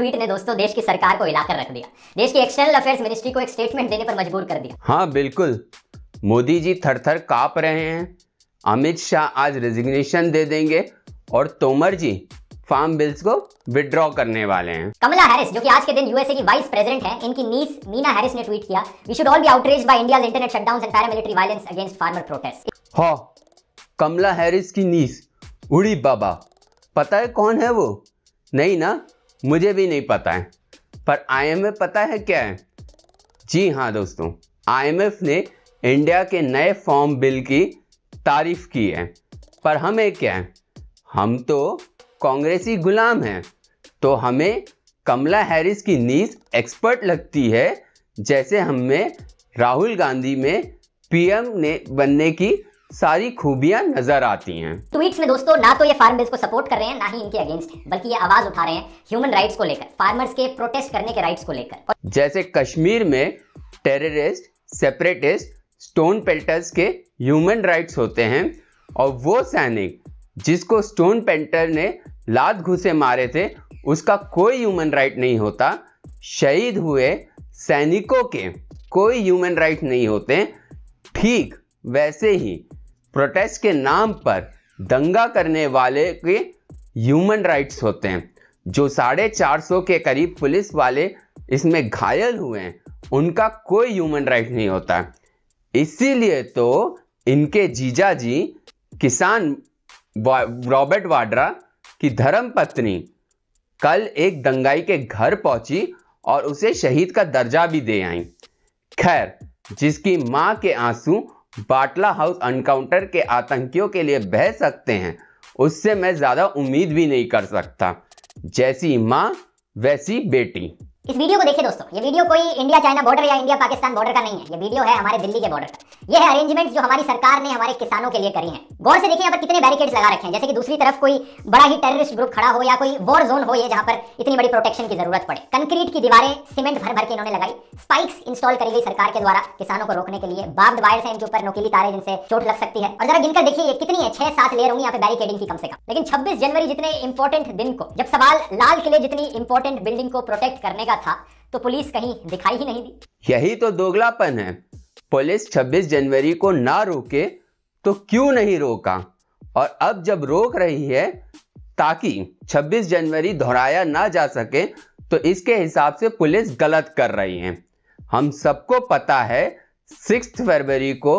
Tweet ने दोस्तों देश की सरकार को हिलाकर रख दिया। देश की एक्सटर्नल अफेयर्स मिनिस्ट्री को एक स्टेटमेंट देने पर मजबूर कर दिया। हाँ बिल्कुल, मोदी जी थर-थर कांप रहे हैं। अमित शाह आज रेजिग्नेशन दे देंगे और तोमर जी फार्म बिल्स को विड्रॉ करने वाले हैं। कमला हैरिस जो कि आज के दिन यूएसए की वाइस प्रेसिडेंट हैं, इनकी नीस मीना हैरिस ने ट्वीट किया, we should all be outraged by India's internet shutdowns and paramilitary violence against farmer protest. हाँ, कमला हैरिस की नीस उड़ी बाबा, पता है कौन है वो? नहीं ना, मुझे भी नहीं पता है। पर आईएमएफ पता है क्या है? जी हाँ दोस्तों, आईएमएफ ने इंडिया के नए फॉर्म बिल की तारीफ की है। पर हमें क्या है, हम तो कांग्रेसी गुलाम हैं, तो हमें कमला हैरिस की नीस एक्सपर्ट लगती है, जैसे हमें राहुल गांधी में पीएम ने बनने की सारी खूबियां नजर आती हैं। ट्वीट्स में दोस्तों ना तो ये फार्म बिल्स को सपोर्ट कर रहे हैं, ना ही इनके अगेंस्ट है, बल्कि ये आवाज उठा रहे हैं ह्यूमन राइट्स को लेकर, फार्मर्स के प्रोटेस्ट करने के राइट्स को लेकर। जैसे कश्मीर में टेररिस्ट, सेपरेटिस्ट, स्टोन पेल्टर्स के ह्यूमन राइट्स होते हैं, और वो सैनिक जिसको स्टोन पेल्टर ने लात घुसे मारे थे, उसका कोई ह्यूमन राइट नहीं होता। शहीद हुए सैनिकों के कोई ह्यूमन राइट नहीं होते। ठीक वैसे ही प्रोटेस्ट के नाम पर दंगा करने वाले के ह्यूमन राइट्स होते हैं। जो 450 के करीब पुलिस वाले इसमें घायल हुए हैं, उनका कोई ह्यूमन राइट नहीं होता। इसीलिए तो इनके जीजा जी किसान रॉबर्ट वाड्रा की धर्मपत्नी कल एक दंगाई के घर पहुंची और उसे शहीद का दर्जा भी दे आई। खैर, जिसकी मां के आंसू बाटला हाउस एनकाउंटर के आतंकियों के लिए बह सकते हैं, उससे मैं ज्यादा उम्मीद भी नहीं कर सकता। जैसी मां वैसी बेटी। इस वीडियो को देखिए दोस्तों, ये वीडियो कोई इंडिया चाइना बॉर्डर या इंडिया पाकिस्तान बॉर्डर का नहीं है, ये वीडियो है हमारे दिल्ली के बॉर्डर का। ये है अरेंजमेंट्स जो हमारी सरकार ने हमारे किसानों के लिए करी हैं। गौर से देखिए यहाँ पर कितने बैरिकेड्स लगा रखे हैं, जैसे कि दूसरी तरफ कोई बड़ा ही टेररिस्ट ग्रुप खड़ा हो या कोई वॉर जोन हो, ये जहां पर इतनी बड़ी प्रोटेक्शन की जरूरत पड़े। कंक्रीट की दीवारें सीमेंट भर भर के इन्होंने लगाई, स्पाइक्स इंस्टॉल करी गई सरकार के द्वारा किसानों को रोकने के लिए। बार्ब्ड वायर्स हैं इनके ऊपर, नोकीली तारें जिनसे चोट लग सकती है। और जरा गिनकर देखिए ये कितनी है, 6-7 लेयर होंगी यहाँ पे बैरिकेडिंग की कम से कम। लेकिन 26 जनवरी जितने इंपॉर्टेंट दिन को, जब सवाल लाल किले जितनी इंपॉर्टेंट बिल्डिंग को प्रोटेक्ट करने का था, तो पुलिस कहीं दिखाई ही नहीं दी। यही तो दोगलापन है। पुलिस 26 जनवरी को ना रोके तो क्यों नहीं रोका, और अब जब रोक रही है ताकि 26 जनवरी दोहराया ना जा सके, तो इसके हिसाब से पुलिस गलत कर रही है। हम सबको पता है 6 फरवरी को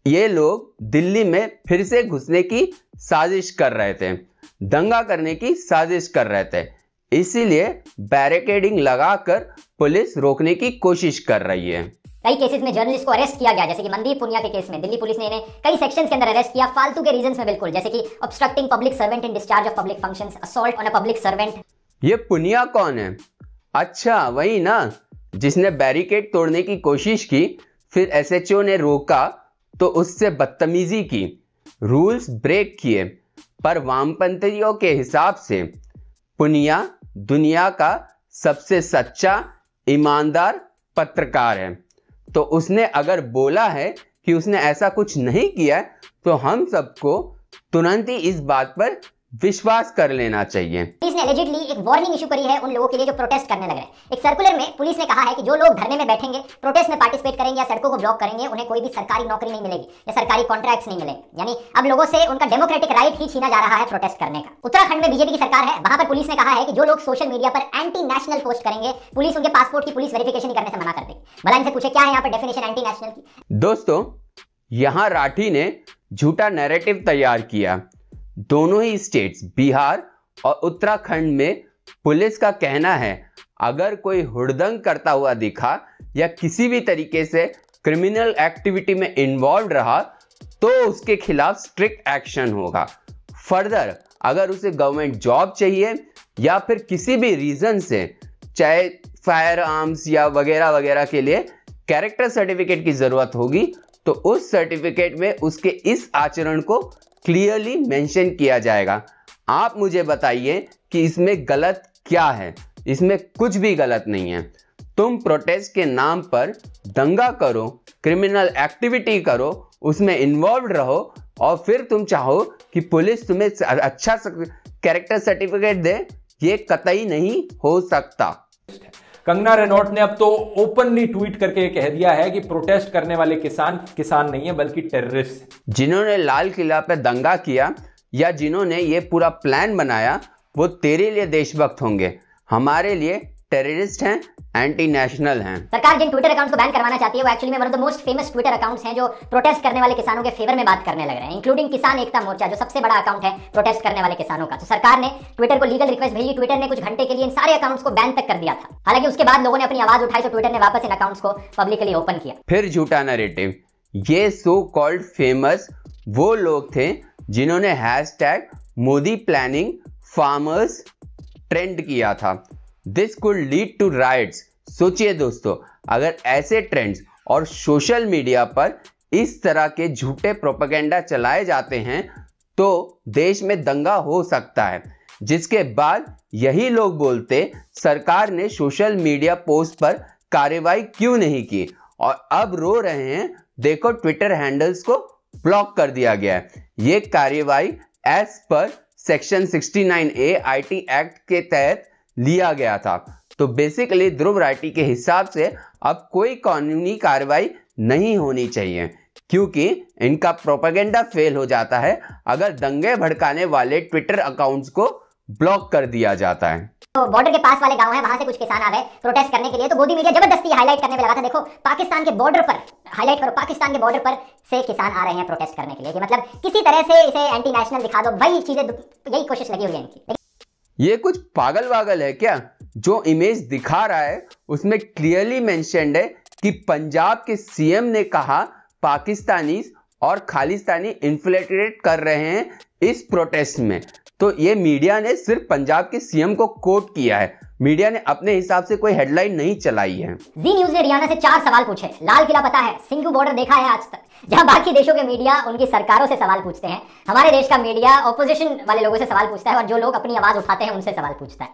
ये लोग दिल्ली में फिर से घुसने की साजिश कर रहे थे, दंगा करने की साजिश कर रहे थे। इसीलिए बैरिकेडिंग लगाकर पुलिस रोकने की कोशिश कर रही है। कई केसेस में जर्नलिस्ट को अरेस्ट किया गया, जैसे कि मनदीप पुनिया के केस में दिल्ली पुलिस ने इन्हें कई सेक्शंस के अंदर अरेस्ट किया, फालतू के रीजंस में बिल्कुल, जैसे कि obstructing public servant in discharge of public functions, assault on a public servant. ये पुनिया कौन है? अच्छा, वही ना जिसने बैरिकेड तोड़ने की कोशिश की, फिर एसएचओ ने रोका तो उससे बदतमीजी की, रूल्स ब्रेक किए। पर वामपंथियों के हिसाब से पुनिया दुनिया का सबसे सच्चा ईमानदार पत्रकार है, तो उसने अगर बोला है कि उसने ऐसा कुछ नहीं किया, तो हम सबको तुरंत ही इस बात पर विश्वास कर लेना चाहिए। पुलिस ने एलिजिडली एक वार्निंग इशू करी है उन लोगों के लिए जो प्रोटेस्ट करने लग रहे हैं। एक सर्कुलर में पुलिस ने कहा है कि जो लोग धरने में बैठेंगे, प्रोटेस्ट में पार्टिसिपेट करेंगे या सड़कों को ब्लॉक करेंगे, उन्हें कोई भी सरकारी नौकरी नहीं मिलेगी या सरकारी कॉन्ट्रैक्ट्स नहीं मिलेंगे। यानी अब लोगों से उनका डेमोक्रेटिक राइट ही छीना जा रहा है प्रोटेस्ट करने का। उत्तराखंड में बीजेपी की सरकार है, वहां पर पुलिस ने कहा है कि जो लोग सोशल मीडिया पर एंटी नेशनल पोस्ट करेंगे, पुलिस उनके पासपोर्ट की पुलिस वेरिफिकेशन करने से मना कर देगी। भला इनसे पूछे क्या है यहाँ पर डेफिनेशन एंटी नेशनल की। दोस्तों, यहां राठी ने झूठा नैरेटिव तैयार किया। दोनों ही स्टेट्स बिहार और उत्तराखंड में पुलिस का कहना है, अगर कोई हुड़दंग करता हुआ दिखा या किसी भी तरीके से क्रिमिनल एक्टिविटी में इन्वॉल्व रहा, तो उसके खिलाफ स्ट्रिक्ट एक्शन होगा। फर्दर, अगर उसे गवर्नमेंट जॉब चाहिए या फिर किसी भी रीजन से, चाहे फायर आर्म्स या वगैरह वगैरह के लिए कैरेक्टर सर्टिफिकेट की जरूरत होगी, तो उस सर्टिफिकेट में उसके इस आचरण को क्लियरली मेंशन किया जाएगा। आप मुझे बताइए कि इसमें गलत क्या है? इसमें कुछ भी गलत नहीं है। तुम प्रोटेस्ट के नाम पर दंगा करो, क्रिमिनल एक्टिविटी करो, उसमें इन्वॉल्व रहो, और फिर तुम चाहो कि पुलिस तुम्हें अच्छा कैरेक्टर सर्टिफिकेट दे, ये कतई नहीं हो सकता। कंगना रनौत ने अब तो ओपनली ट्वीट करके कह दिया है कि प्रोटेस्ट करने वाले किसान नहीं है बल्कि टेररिस्ट। जिन्होंने लाल किला पे दंगा किया या जिन्होंने ये पूरा प्लान बनाया वो तेरे लिए देशभक्त होंगे, हमारे लिए टेररिस्ट हैं, एंटी नेशनल हैं। सरकार जिन ट्विटर अकाउंट्स को बैन करवाना चाहती है वो एक्चुअली में one of the most famous Twitter accounts हैं जो प्रोटेस्ट करने वाले किसानों के फेवर में बात करने लग रहे हैं, इंक्लूडिंग किसान एकता मोर्चा जो सबसे बड़ा अकाउंट है प्रोटेस्ट करने वाले किसानों का। तो सरकार ने ट्विटर को लीगल रिक्वेस्ट भेजी, ट्विटर ने कुछ घंटे के लिए इन सारे अकाउंट्स को बैन तक कर दिया था। हालांकि उसके बाद लोगों ने अपनी आवाज उठाई तो ट्विटर ने वापस इन अकाउंट्स को पब्लिकली ओपन किया। फिर झूठा नैरेटिव, ये सो कॉल्ड फेमस वो लोग थे जिन्होंने hashtag Modi planning farmers trend किया था। This could lead to riots. सोचिए दोस्तों, अगर ऐसे ट्रेंड्स और सोशल मीडिया पर इस तरह के झूठे प्रोपेगेंडा चलाए जाते हैं तो देश में दंगा हो सकता है, जिसके बाद यही लोग बोलते सरकार ने सोशल मीडिया पोस्ट पर कार्रवाई क्यों नहीं की, और अब रो रहे हैं देखो ट्विटर हैंडल्स को ब्लॉक कर दिया गया है। ये कार्रवाई as per section 69A IT act के तहत लिया गया था। तो बेसिकली ध्रुव राठी के हिसाब से अब कोई कानूनी कार्रवाई नहीं होनी चाहिए, क्योंकि इनका प्रोपेगेंडा फेल हो जाता है अगर दंगे भड़काने वाले ट्विटर अकाउंट्स को ब्लॉक कर दिया जाता है। तो बॉर्डर के पास वाले गांव हैं, वहां से कुछ किसान आ गए प्रोटेस्ट करने के लिए, तो मोदी मीडिया जबरदस्ती हाईलाइट करने में लगा था, देखो पाकिस्तान के बॉर्डर पर हाईलाइट करो, पाकिस्तान के बॉर्डर पर से किसान आ रहे हैं प्रोटेस्ट करने के लिए, कि मतलब किसी तरह से इसे एंटी नेशनल दिखा दो, वही चीजें, यही कोशिश लगी हुई है इनकी। ये कुछ पागल वागल है क्या? जो इमेज दिखा रहा है उसमें क्लियरली मेंशन्ड है कि पंजाब के सीएम ने कहा पाकिस्तानी और खालिस्तानी इन्फ्लेटेड कर रहे हैं इस प्रोटेस्ट में। तो ये मीडिया ने सिर्फ पंजाब के सीएम को कोट किया है, मीडिया ने अपने हिसाब से कोई हेडलाइन नहीं चलाई है। जी न्यूज ने रियाना से 4 सवाल पूछे। लाल किला पता है, सिंघू बॉर्डर देखा है आज तक। जहां बाकी देशों के मीडिया उनकी सरकारों से सवाल पूछते हैं, हमारे देश का मीडिया ऑपोजिशन वाले लोगों से सवाल पूछता है, और जो लोग अपनी आवाज उठाते हैं उनसे सवाल पूछता है।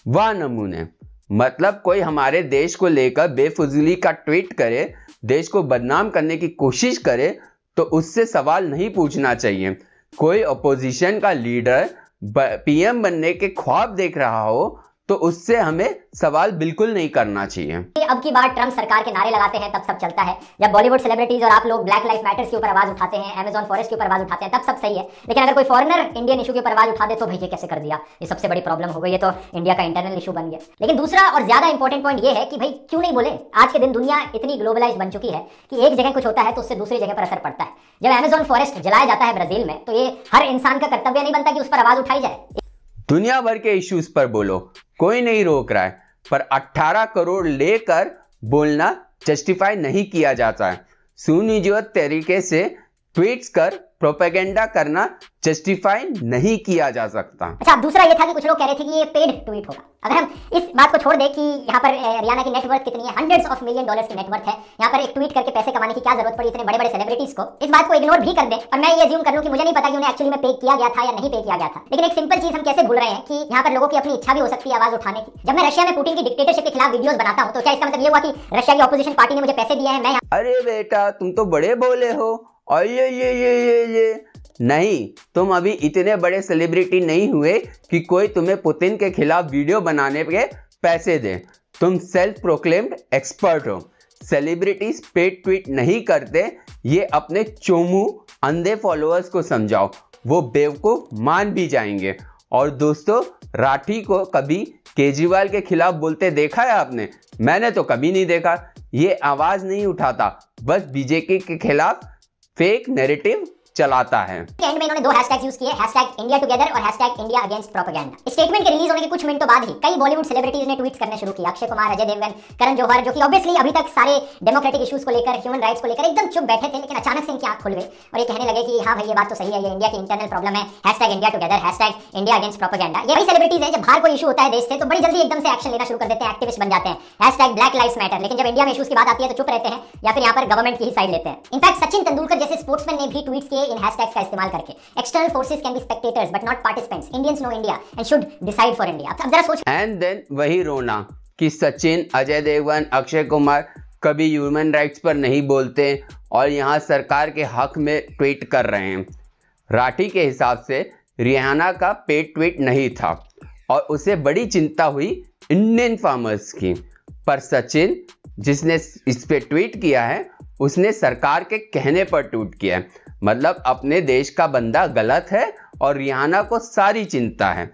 वाह नमूने, मतलब कोई हमारे देश को लेकर बेफुजूली का ट्वीट करे, देश को बदनाम करने की कोशिश करे तो उससे सवाल नहीं पूछना चाहिए। कोई अपोजिशन का लीडर पीएम बनने के ख्वाब देख रहा हो तो उससे हमें सवाल बिल्कुल नहीं करना चाहिए। अब की बार ट्रम्प सरकार के नारे लगाते हैं तब सब चलता है, जब बॉलीवुड सेलिब्रिटीज और आप लोग ब्लैक लाइफ मैटर्स के ऊपर आवाज उठाते हैं, अमेजॉन फॉरेस्ट के ऊपर आवाज उठाते हैं, तब सब सही है। लेकिन अगर कोई फॉरेनर इंडियन इशू के ऊपर आवाज उठा दे तो भाई ये कैसे कर दिया, ये सबसे बड़ी प्रॉब्लम हो गई, ये तो इंडिया का इंटरनल इशू बन गया। लेकिन दूसरा और ज्यादा इंपॉर्टेंट पॉइंट ये है कि भाई क्यों नहीं बोले। आज के दिन दुनिया इतनी ग्लोबलाइज बन चुकी है कि एक जगह कुछ होता है तो उससे दूसरी जगह पर असर पड़ता है। जब अमेजॉन फॉरेस्ट जलाया जाता है ब्राजील में, तो ये हर इंसान का कर्तव्य नहीं बनता कि उस पर आवाज उठाई जाए। दुनिया भर के इश्यूज पर बोलो, कोई नहीं रोक रहा है, पर 18 करोड़ लेकर बोलना जस्टिफाई नहीं किया जाता है। सुनियोजित तरीके से ट्वीट्स कर प्रोपेगेंडा करना जस्टिफाई नहीं किया जा सकता। अच्छा, दूसरा ये था कि कुछ लोग कह रहे थे कि ये पेड ट्वीट होगा। अगर हम इस बात को छोड़ दें कि यहाँ पर रियाना की नेटवर्थ कितनी है, $100 of million की नेटवर्थ है, यहाँ पर एक ट्वीट करके पैसे कमाने की क्या जरूरत पड़ी इतने बड़े बड़े सेलिब्रिटीज को, इस बात को इग्नोर भी कर दें और मैं ये अज्यूम कर लूं कि मुझे नहीं पता कि उन्हें एक्चुअली में पे किया गया था या नहीं पे किया गया था। लेकिन एक सिंपल चीज हम कैसे भूल रहे हैं कि यहाँ पर लोगों की अपनी इच्छा भी हो सकती है आवाज उठाने की। जब मैं रशिया में पुतिन की डिक्टेटरशिप के खिलाफ वीडियोस बनाता हूँ तो क्या इसका मतलब ये हुआ कि रशिया की ऑपोजिशन पार्टी ने मुझे पैसे दिए हैं? मैं अरे बेटा तुम तो बड़े बोले हो, और ये नहीं, तुम अभी इतने बड़े सेलिब्रिटी नहीं हुए कि कोई तुम्हें पुतिन के खिलाफ वीडियो बनाने के पैसे दे। तुम सेल्फ प्रोक्लेम्ड एक्सपर्ट हो। सेलिब्रिटीज पेड ट्वीट नहीं करते, ये अपने चोमू अंधे फॉलोअर्स को समझाओ, वो बेवकूफ मान भी जाएंगे। और दोस्तों, राठी को कभी केजरीवाल के खिलाफ बोलते देखा है आपने? मैंने तो कभी नहीं देखा। ये आवाज नहीं उठाता, बस बीजेपी के खिलाफ फेक नैरेटिव चलाता है। एंड में इन्होंने 2 हैशटैग्स यूज किए, #इंडिया टुगेदर और #इंडिया अगेंस्ट प्रोपेगेंडा। स्टेटमेंट के रिलीज होने के कुछ मिनटों बाद ही कई बॉलीवुड सेलिब्रिटीज ने ट्वीट्स करने शुरू किए। अक्षय कुमार, अजय देवगन, करण जौहर, जो कि ऑब्वियसली अभी तक सारे डेमोक्रेटिक इश्यूज को लेकर, ह्यूमन राइट्स को लेकर एकदम चुप बैठे थे, लेकिन अचानक से इनकी आंख खुल गई और ये कहने लगे कि हाँ भाई ये बात तो सही है, ये इंडिया की इंटरनल प्रॉब्लम है, #India together, #India against propaganda. ये वही सेलिब्रिटीज हैं जब बाहर कोई इशू होता है देश से तो बड़ी जल्दी एकदम से एक्शन लेना शुरू कर देते हैं, एक्टिविस्ट बन जाते हैं, ब्लैक लाइव्स मैटर। लेकिन जब इंडिया में इश्यूज की बात आती है तो चुप रहते हैं या फिर यहाँ पर गवर्नमेंट की ही साइड लेते हैं। इनफैक्ट सचिन तेंदुलकर जैसे स्पोर्ट्समैन ने भी ट्वीट्स किए इन हैशटैग्स का इस्तेमाल करके। External forces can be spectators but not participants, Indians know India and should decide for India. अब जरा सोच। एंड देन वही रोना कि सचिन, अजय देवगन, अक्षय कुमार कभी ह्यूमन राइट्स पर नहीं बोलते और यहाँ सरकार के हक में ट्वीट कर रहे हैं। राठी के हिसाब से रियाना का पेड ट्वीट नहीं था और उसे बड़ी चिंता हुई इंडियन फार्मर्स की। पर सचिन, जिसने इस पे ट्वीट किया है, उसने सरकार के कहने पर ट्वीट किया है। मतलब अपने देश का बंदा गलत है और रिहाना को सारी चिंता है।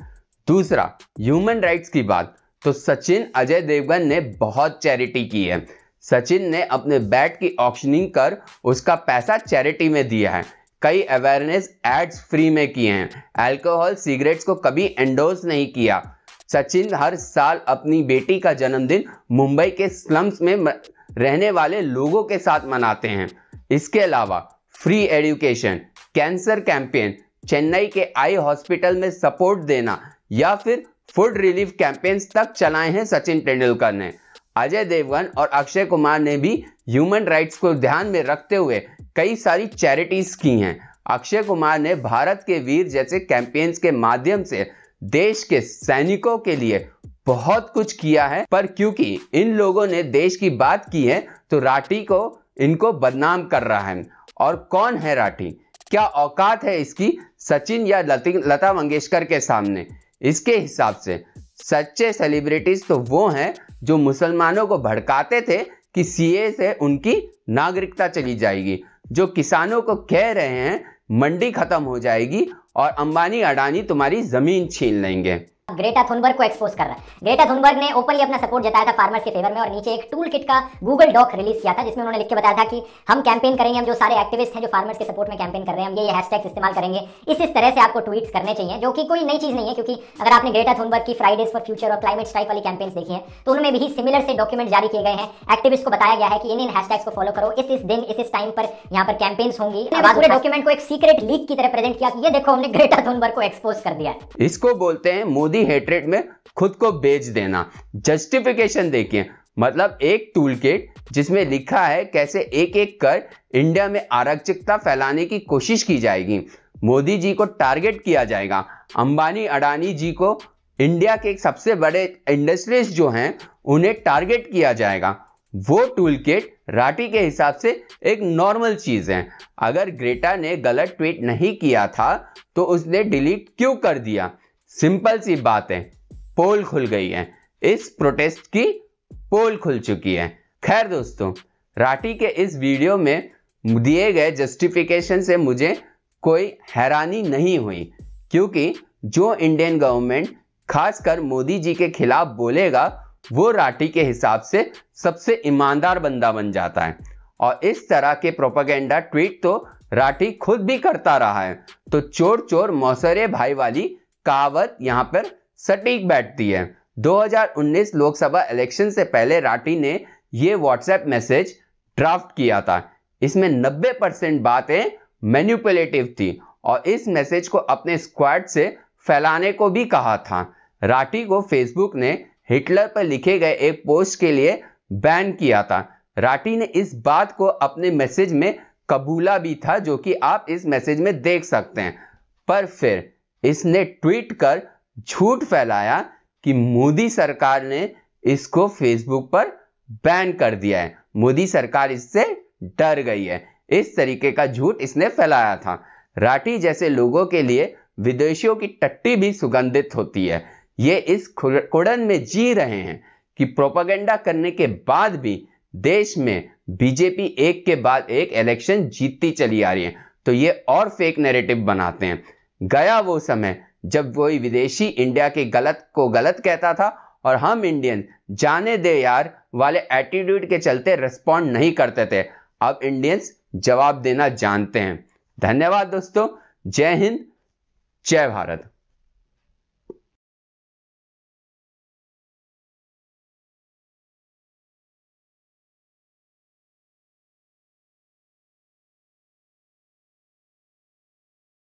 दूसरा, ह्यूमन राइट्स की बात, तो सचिन अजय देवगन ने बहुत चैरिटी की है। सचिन ने अपने बैट की ऑक्शनिंग कर उसका पैसा चैरिटी में दिया है। कई अवेयरनेस एड्स फ्री में किए हैं। अल्कोहल सिगरेट्स को कभी एंडोर्स नहीं किया। सचिन हर साल अपनी बेटी का जन्मदिन मुंबई के स्लम्स में रहने वाले लोगों के साथ मनाते हैं। इसके अलावा free education, cancer campaign, Chennai के आई हॉस्पिटल में सपोर्ट देना या फिर फूड रिलीफ कैंपेन्स तक चलाए हैं सचिन तेंदुलकर ने। अजय देवगन और अक्षय कुमार ने भी ह्यूमन राइट्स को ध्यान में रखते हुए कई सारी चैरिटीज की हैं। अक्षय कुमार ने भारत के वीर जैसे कैंपेन्स के माध्यम से देश के सैनिकों के लिए बहुत कुछ किया है। पर क्योंकि इन लोगों ने देश की बात की है तो राठी को इनको बदनाम कर रहा है। और कौन है राठी? क्या औकात है इसकी सचिन या लता मंगेशकर के सामने? इसके हिसाब से सच्चे सेलिब्रिटीज तो वो हैं जो मुसलमानों को भड़काते थे कि सीए से उनकी नागरिकता चली जाएगी, जो किसानों को कह रहे हैं मंडी खत्म हो जाएगी और अंबानी अडानी तुम्हारी जमीन छीन लेंगे। ग्रेटा थुनबर्ग को एक्सपोज कर रहा है। ग्रेटा थुनबर्ग ने ओपनली अपना सपोर्ट जताया था फार्मर्स के फेवर में और नीचे एक टूल किट का गूगल डॉक रिलीज किया था जिसमें उन्होंने लिख के बताया था कि हम कैंपेन करेंगे, हम जो सारे एक्टिविस्ट हैं जो फार्मर्स के सपोर्ट में कैंपेन कर रहे हैं, हम ये हैशटैग्स इस्तेमाल करेंगे। इस तरह से आपको ट्वीट्स करने चाहिए, जो कि कोई नई चीज नहीं है, क्योंकि अगर आपने ग्रेटा थुनबर्ग की फ्राइडेज फॉर फ्यूचर और क्लाइमेट स्ट्राइक वाली कैंपेन्स देखी है तो उनमें भी सिमिलर से डॉक्यूमेंट जारी किए गए हैं। एक्टिविस्ट को बताया गया है कि इन हैशटैग्स को फॉलो करो, इस दिन इस टाइम पर यहाँ पर कैंपेन्स होंगी। पूरे डॉक्यूमेंट को एक सीक्रेट लीक की तरह प्रेजेंट किया कि ये देखो हमने ग्रेटा थुनबर्ग को एक्सपोज कर दिया है। इसको बोलते हैं मोदी हेट्रेड में खुद को बेच देना। जस्टिफिकेशन देखिए, मतलब एक टूल किट जिसमें लिखा है कैसे एक एक कर इंडिया में अराजकता फैलाने की कोशिश की जाएगी, मोदी जी को टारगेट किया जाएगा, अंबानी अडानी जी को, इंडिया के सबसे बड़े इंडस्ट्रीज जो हैं उन्हें टारगेट किया जाएगा। वो टूल किट राठी के हिसाब से एक नॉर्मल चीज है। अगर ग्रेटा ने गलत ट्वीट नहीं किया था तो उसने डिलीट क्यों कर दिया? सिंपल सी बात है, पोल खुल गई है। इस प्रोटेस्ट की पोल खुल चुकी है। खैर दोस्तों, राठी के इस वीडियो में दिए गए जस्टिफिकेशन से मुझे कोई हैरानी नहीं हुई, क्योंकि जो इंडियन गवर्नमेंट खासकर मोदी जी के खिलाफ बोलेगा वो राठी के हिसाब से सबसे ईमानदार बंदा बन जाता है। और इस तरह के प्रोपेगेंडा ट्वीट तो राठी खुद भी करता रहा है। तो चोर चोर मौसरे भाई वाली कहावत यहां पर सटीक बैठती है। 2019 लोकसभा इलेक्शन से पहले राठी ने यह व्हाट्सएप मैसेज ड्राफ्ट किया था। इसमें 90% बातें मैनिपुलेटिव थी और इस मैसेज को अपने स्क्वाड से फैलाने को भी कहा था। राठी को फेसबुक ने हिटलर पर लिखे गए एक पोस्ट के लिए बैन किया था। राठी ने इस बात को अपने मैसेज में कबूला भी था, जो कि आप इस मैसेज में देख सकते हैं। पर फिर इसने ट्वीट कर झूठ फैलाया कि मोदी सरकार ने इसको फेसबुक पर बैन कर दिया है, मोदी सरकार इससे डर गई है। इस तरीके का झूठ इसने फैलाया था। राठी जैसे लोगों के लिए विदेशियों की टट्टी भी सुगंधित होती है। ये इस कुड़न में जी रहे हैं कि प्रोपेगेंडा करने के बाद भी देश में बीजेपी एक के बाद एक इलेक्शन जीतती चली आ रही है, तो ये और फेक नैरेटिव बनाते हैं। गया वो समय जब वही विदेशी इंडिया के गलत को गलत कहता था और हम इंडियन जाने दे यार वाले एटीट्यूड के चलते रिस्पॉन्ड नहीं करते थे। अब इंडियंस जवाब देना जानते हैं। धन्यवाद दोस्तों। जय हिंद, जय भारत।